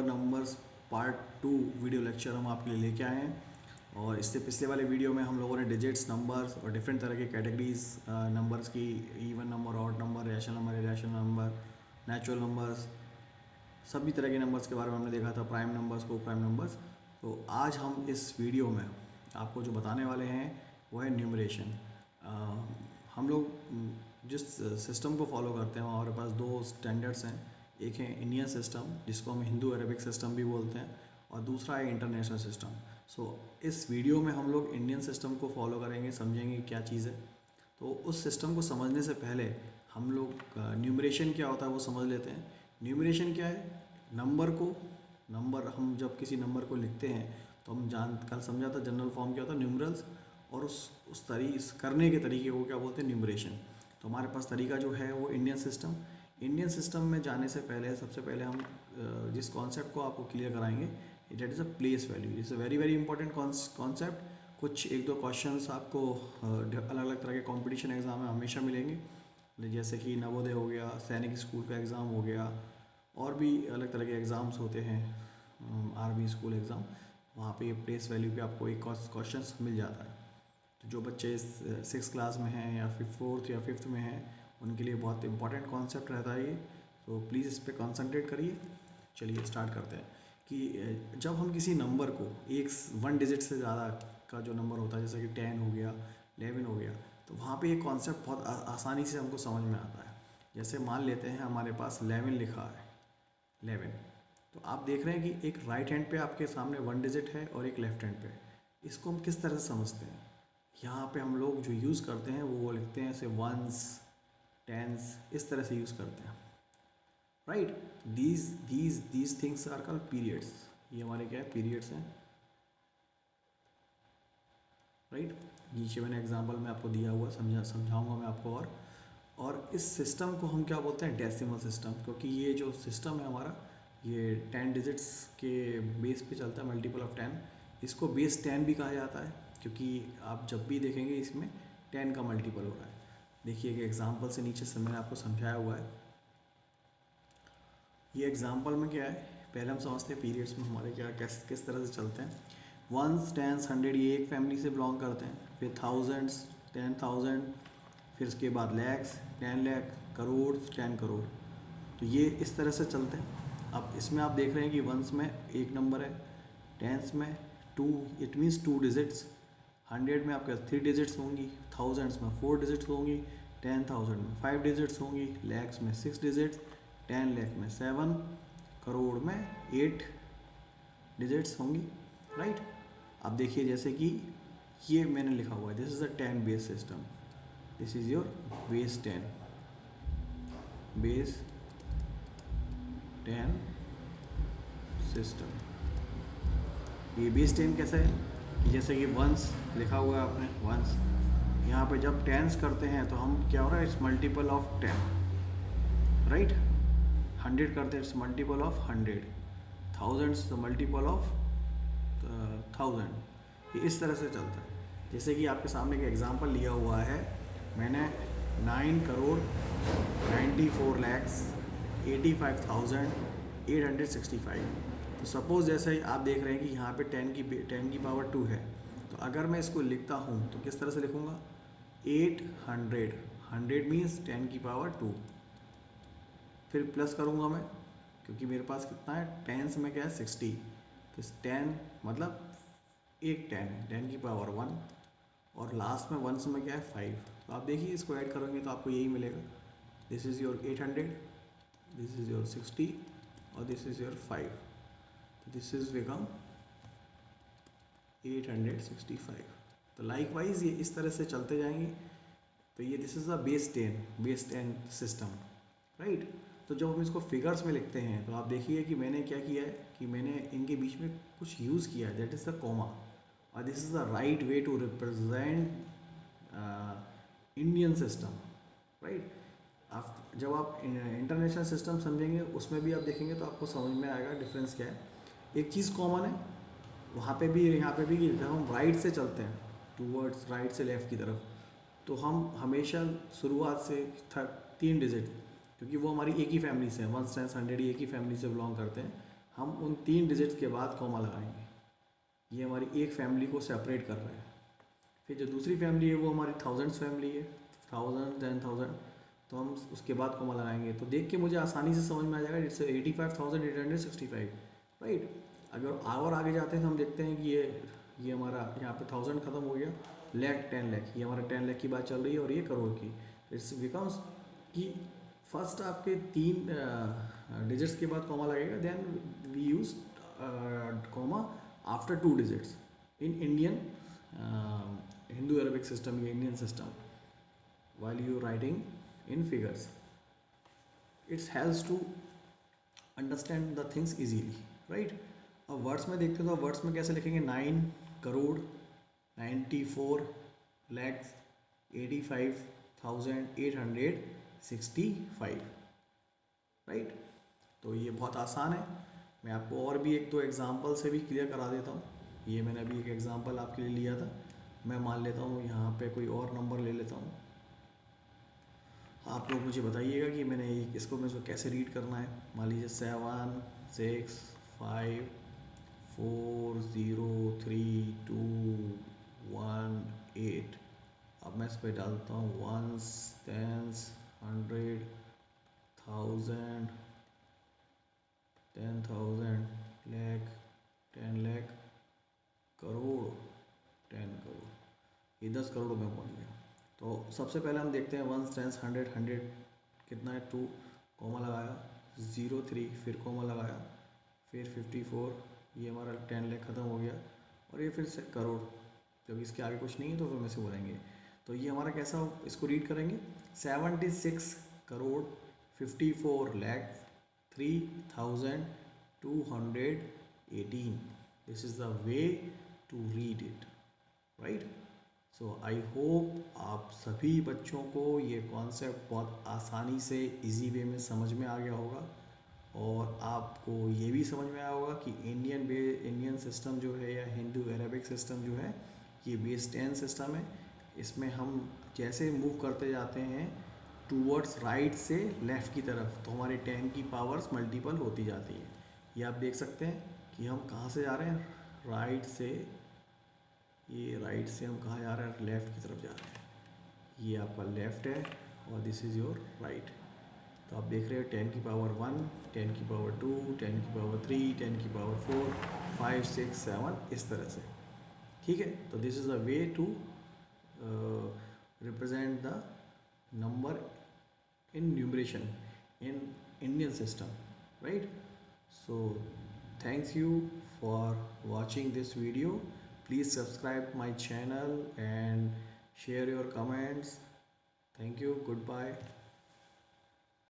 Numbers part 2 video lecture हम आपके लिए लेके आए हैं। और इससे पिछले वाले वीडियो में हम लोगों ने डिजिट्स, नंबर्स और डिफरेंट तरह के कैटेगरीज नंबर्स की, even number, odd number, rational number, irrational number, natural numbers, सभी तरह के नंबर्स के बारे में हमने देखा था, प्राइम नंबर्स को, प्राइम नंबर्स। तो आज हम इस वीडियो में आपको जो बताने वाले हैं वो है न्यूमरेशन। हम लोग जिस सिस्टम को फॉलो करते हैं हमारे पास दो स्टैंडर्ड्स हैं। एक है इंडियन सिस्टम जिसको हम हिंदू अरेबिक सिस्टम भी बोलते हैं, और दूसरा है इंटरनेशनल सिस्टम। सो इस वीडियो में हम लोग इंडियन सिस्टम को फॉलो करेंगे, समझेंगे क्या चीज़ है। तो उस सिस्टम को समझने से पहले हम लोग न्यूमरेशन क्या होता है वो समझ लेते हैं। न्यूमरेशन क्या है? नंबर हम जब किसी नंबर को लिखते हैं तो हम कल समझा था जनरल फॉर्म क्या होता है, न्यूमरल्स, और उस करने के तरीके को क्या बोलते हैं, न्यूमरेशन। तो हमारे पास तरीका जो है वो इंडियन सिस्टम में जाने से पहले सबसे पहले हम जिस कॉन्सेप्ट को आपको क्लियर कराएंगे, that is a place value. It's a very very important concept. कुछ एक दो क्वेश्चंस आपको अलग अलग तरह के कंपटीशन एग्जाम में हमेशा मिलेंगे, जैसे कि नवोदय हो गया, सैनिक स्कूल का एग्ज़ाम हो गया, और भी अलग तरह के एग्ज़ाम्स होते हैं, आर्मी स्कूल एग्ज़ाम। वहाँ पे प्लेस वैल्यू पे आपको एक क्वेश्चन मिल जाता है। तो जो बच्चे 6 क्लास में हैं या फिर 4th या 5th में हैं, उनके लिए बहुत इंपॉर्टेंट कॉन्सेप्ट रहता है ये। तो प्लीज़ इस पर कॉन्सेंट्रेट करिए। चलिए स्टार्ट करते हैं कि जब हम किसी नंबर को एक 1 डिजिट से ज़्यादा का जो नंबर होता है, जैसे कि 10 हो गया, 11 हो गया, तो वहाँ पे एक कॉन्सेप्ट बहुत आसानी से हमको समझ में आता है। जैसे मान लेते हैं हमारे पास 11 लिखा है, 11। तो आप देख रहे हैं कि एक राइट हैंड पे आपके सामने 1 डिजिट है और एक लेफ्ट हैंड पे। इसको हम किस तरह से समझते हैं? यहाँ पे हम लोग जो यूज़ करते हैं वो लिखते हैं ऐसे वंस, टेंस, इस तरह से यूज़ करते हैं, right. These things are called periods. ये हमारे क्या है, पीरियड्स हैं, राइट। नीचे मैंने एग्जांपल में आपको दिया हुआ, समझाऊंगा मैं आपको। और इस सिस्टम को हम क्या बोलते हैं, डेसिमल सिस्टम, क्योंकि ये जो सिस्टम है हमारा, ये 10 डिजिट्स के बेस पे चलता है, मल्टीपल ऑफ 10। इसको बेस 10 भी कहा जाता है, क्योंकि आप जब भी देखेंगे इसमें 10 का मल्टीपल हो रहा है। देखिए कि एग्जाम्पल से नीचे से मैंने आपको समझाया हुआ है। ये एग्जाम्पल में क्या है, पहले हम समझते हैं पीरियड्स में हमारे क्या किस तरह से चलते हैं। वंस, टेंस, 100 ये एक फैमिली से बिलोंग करते हैं। फिर थाउजेंड्स, 10,000, फिर उसके बाद लैक्स, 10 लाख, करोड़, 10 करोड़। तो ये इस तरह से चलते हैं। अब इसमें आप देख रहे हैं कि वंस में एक नंबर है, टेंस में 2, इट मीन्स 2 डिजिट्स, 100 में आपके 3 डिजिट्स होंगी, थाउजेंड्स में 4 डिजिट्स होंगी, 10,000 में 5 डिजिट्स होंगी, लैक्स में 6 डिजिट्स, 10 लाख में 7, करोड़ में 8 डिजिट्स होंगी, राइट। अब देखिए जैसे कि ये मैंने लिखा हुआ है, this is a 10 base system, this is your base 10, base 10 system. ये बेस 10 कैसा है कि जैसे कि वंस लिखा हुआ है आपने, वंस, यहाँ पे जब टेंस करते हैं तो हम क्या हो रहा है, इट्स मल्टीपल ऑफ 10, राइट। 100 करते हैं, it's multiple of 100, thousands multiple of 1000। ये इस तरह से चलता है। जैसे कि आपके सामने एक एग्जांपल लिया हुआ है मैंने, 9 करोड़ 94 लैक्स 85,865। तो सपोज़ जैसे ही आप देख रहे हैं कि यहाँ पे 10 की पावर 2 है, तो अगर मैं इसको लिखता हूँ तो किस तरह से लिखूँगा, 800, 100 मीन्स 10 की पावर 2, फिर प्लस करूँगा मैं, क्योंकि मेरे पास कितना है, टेंस में क्या है, 60, तो 10 मतलब एक 10 है, 10 की पावर 1, और लास्ट में वंस में क्या है, 5। तो आप देखिए इसको ऐड करोगे तो आपको यही मिलेगा, this is your 800, this is your 60, और दिस इज़ योर 5। तो दिस इज़ बिकम 865। तो लाइक वाइज ये इस तरह से चलते जाएंगे। तो ये this is a base 10 system, right. तो जब हम इसको फिगर्स में लिखते हैं तो आप देखिए कि मैंने क्या किया है कि मैंने इनके बीच में कुछ यूज़ किया है, दैट इज़ द कॉमा, और this is the right way to represent Indian system, right. आप जब आप इंटरनेशनल सिस्टम समझेंगे उसमें भी आप देखेंगे तो आपको समझ में आएगा डिफरेंस क्या है। एक चीज़ कॉमन है वहाँ पे भी, यहाँ पे भी, जब हम राइट से चलते हैं टूवर्ड्स राइट से लेफ़्ट की तरफ, तो हम हमेशा शुरुआत से 3 डिजिट, क्योंकि वो हमारी एक ही फैमिली से है, 1 10 100 एक ही फैमिली से बिलोंग करते हैं, हम उन 3 डिजिट्स के बाद कॉमा लगाएंगे। ये हमारी एक फैमिली को सेपरेट कर रहा है। फिर जो दूसरी फैमिली है वो हमारी थाउजेंड्स फैमिली है, 1000 10 1000, तो हम उसके बाद कॉमा लगाएंगे। तो देख के मुझे आसानी से समझ में आ जाएगा इट्स 85,865, राइट। अगर और आगे जाते हैं तो हम देखते हैं कि ये हमारा यहाँ पे 1000 खत्म हो गया, लैख 10 लाख, ये हमारा 10 लाख की बात चल रही है और ये करोड़ की। इट्स बिकम्स कि फर्स्ट आपके 3 डिजिट्स के बाद कॉमा लगेगा, then we use comma after 2 digits in Indian Hindu Arabic system या Indian system while you writing in figures. It helps to understand the things easily, right? अब words में देखते हैं तो वर्ड्स में कैसे लिखेंगे, 9 करोड़ 94 लैक्स 85,865, राइट। तो ये बहुत आसान है। मैं आपको और भी एक दो एग्जांपल से भी क्लियर करा देता हूँ। ये मैंने अभी एक एग्जांपल आपके लिए लिया था। मैं मान लेता हूँ यहाँ पे कोई और नंबर ले लेता हूँ। आप लोग मुझे बताइएगा कि मैंने इसको कैसे रीड करना है। मान लीजिए 7 6 5 4 0 3 2 1 8। अब मैं इस पर डालता हूँ वंस, टेंस, 100, 1000, 10,000, लाख, 10 लाख, करोड़, 10 करोड़, ये 10 करोड़ में पहुँच गया। तो सबसे पहले हम देखते हैं वंस, टेंस, 100, 100 कितना है 2, कॉमा लगाया, 0 3, फिर कॉमा लगाया, फिर 54, ये हमारा 10 लाख ख़त्म हो गया, और ये फिर से करोड़, जब इसके आगे कुछ नहीं है तो फिर में से बोलेंगे। तो ये हमारा कैसा इसको रीड करेंगे, 76 crore 54 lakh 3,218। This is the way to read it, right. So I hope आप सभी बच्चों को ये कॉन्सेप्ट बहुत आसानी से इजी वे में समझ में आ गया होगा, और आपको ये भी समझ में आया होगा कि इंडियन सिस्टम जो है या हिंदू अरेबिक सिस्टम जो है ये बेस 10 सिस्टम है। इसमें हम जैसे मूव करते जाते हैं टूवर्ड्स राइट से लेफ़्ट की तरफ, तो हमारे 10 की पावर्स मल्टीपल होती जाती है। ये आप देख सकते हैं कि हम कहाँ से जा रहे हैं, राइट से, ये राइट से हम कहाँ जा रहे हैं, लेफ़्ट की तरफ जा रहे हैं। ये आपका लेफ़्ट है और दिस इज़ योर राइट। तो आप देख रहे हो 10 की पावर 1, 10 की पावर 2, 10 की पावर 3, 10 की पावर 4, 5 6 7, इस तरह से, ठीक है। तो this is the way to represent the number in numeration in Indian system, right? So thanks you for watching this video. Please subscribe my channel and share your comments. Thank you. Goodbye.